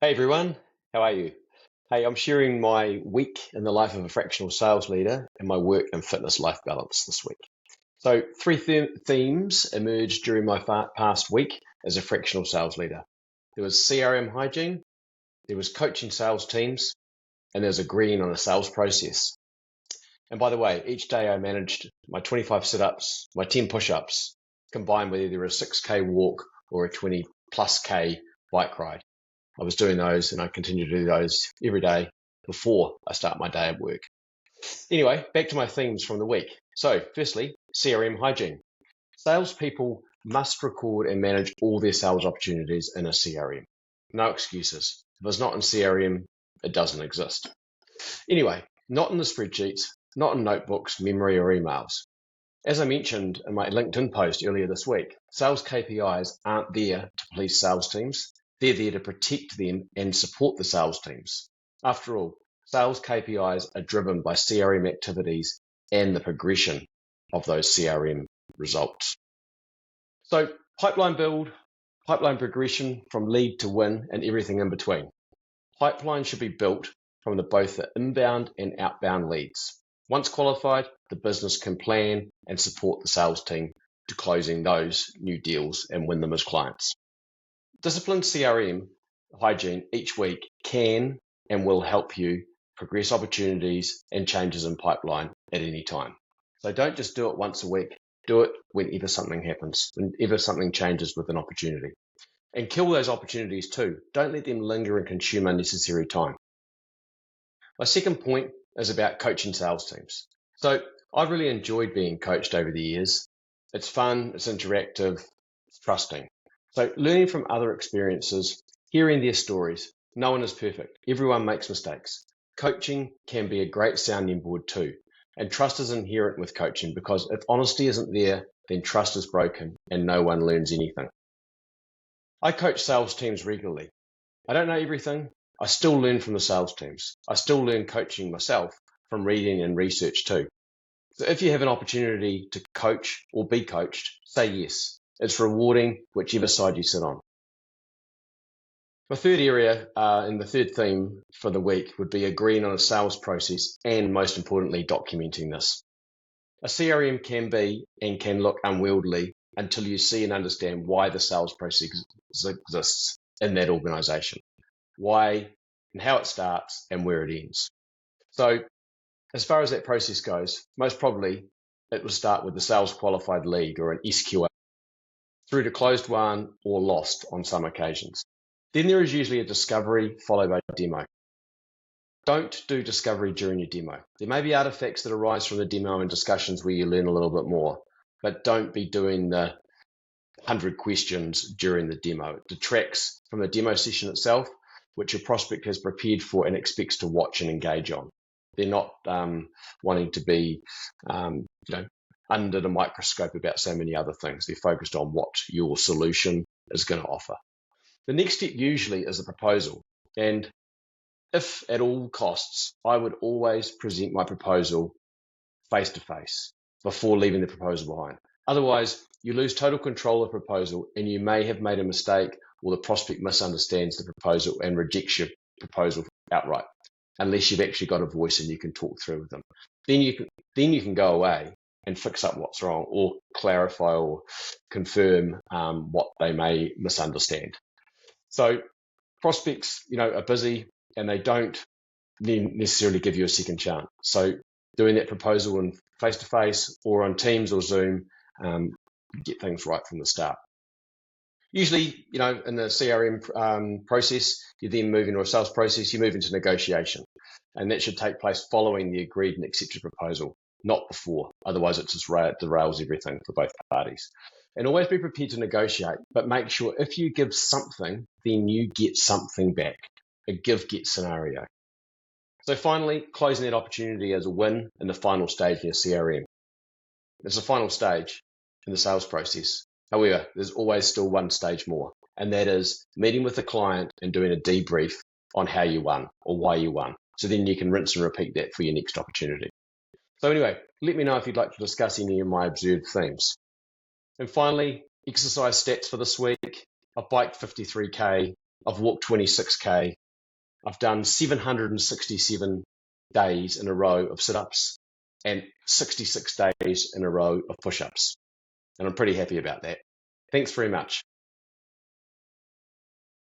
Hey everyone, how are you? Hey, I'm sharing my week in the life of a fractional sales leader and my work and fitness life balance this week. So, three themes emerged during my past week as a fractional sales leader. There was CRM hygiene, there was coaching sales teams, and there was agreeing on a sales process. And by the way, each day I managed my 25 sit-ups, my 10 push-ups, combined with either a 6K walk or a 20 plus K bike ride. I was doing those and I continue to do those every day before I start my day at work. Anyway, back to my themes from the week. So, firstly, CRM hygiene. Salespeople must record and manage all their sales opportunities in a CRM. No excuses. If it's not in CRM, it doesn't exist. Anyway, not in the spreadsheets, not in notebooks, memory, or emails. As I mentioned in my LinkedIn post earlier this week, sales KPIs aren't there to please sales teams. They're there to protect them and support the sales teams. After all, sales KPIs are driven by CRM activities and the progression of those CRM results. So pipeline build, pipeline progression from lead to win, and everything in between. Pipeline should be built from both the inbound and outbound leads. Once qualified, the business can plan and support the sales team to closing those new deals and win them as clients. Disciplined CRM hygiene each week can and will help you progress opportunities and changes in pipeline at any time. So don't just do it once a week. Do it whenever something happens, whenever something changes with an opportunity. And kill those opportunities too. Don't let them linger and consume unnecessary time. My second point is about coaching sales teams. So I've really enjoyed being coached over the years. It's fun, it's interactive, it's trusting. So learning from other experiences, hearing their stories. No one is perfect. Everyone makes mistakes. Coaching can be a great sounding board too. And trust is inherent with coaching because if honesty isn't there, then trust is broken and no one learns anything. I coach sales teams regularly. I don't know everything. I still learn from the sales teams. I still learn coaching myself from reading and research too. So if you have an opportunity to coach or be coached, say yes. It's rewarding whichever side you sit on. My third area and the third theme for the week would be agreeing on a sales process and most importantly, documenting this. A CRM can be and can look unwieldy until you see and understand why the sales process exists in that organization, why and how it starts and where it ends. So as far as that process goes, most probably it will start with the sales qualified lead or an SQL through to closed won or lost on some occasions. Then there is usually a discovery followed by a demo. Don't do discovery during your demo. There may be artifacts that arise from the demo and discussions where you learn a little bit more, but don't be doing the 100 questions during the demo. It detracts from the demo session itself, which your prospect has prepared for and expects to watch and engage on. They're not wanting to be, under the microscope about so many other things. They're focused on what your solution is going to offer. The next step usually is a proposal. And if at all costs, I would always present my proposal face to face before leaving the proposal behind. Otherwise, you lose total control of the proposal and you may have made a mistake or the prospect misunderstands the proposal and rejects your proposal outright, unless you've actually got a voice and you can talk through with them. Then you can go away and fix up what's wrong or clarify or confirm what they may misunderstand. So prospects, are busy and they don't necessarily give you a second chance. So doing that proposal in face-to-face or on Teams or Zoom, get things right from the start. Usually, in the CRM process, you then move into a sales process, you move into negotiation. And that should take place following the agreed and accepted proposal, not before. Otherwise, it just derails everything for both parties. And always be prepared to negotiate, but make sure if you give something, then you get something back. A give-get scenario. So finally, closing that opportunity as a win in the final stage in your CRM. It's a final stage in the sales process. However, there's always still one stage more, and that is meeting with the client and doing a debrief on how you won or why you won. So then you can rinse and repeat that for your next opportunity. So anyway, let me know if you'd like to discuss any of my observed themes. And finally, exercise stats for this week. I've biked 53K, I've walked 26K. I've done 767 days in a row of sit-ups and 66 days in a row of push-ups. And I'm pretty happy about that. Thanks very much.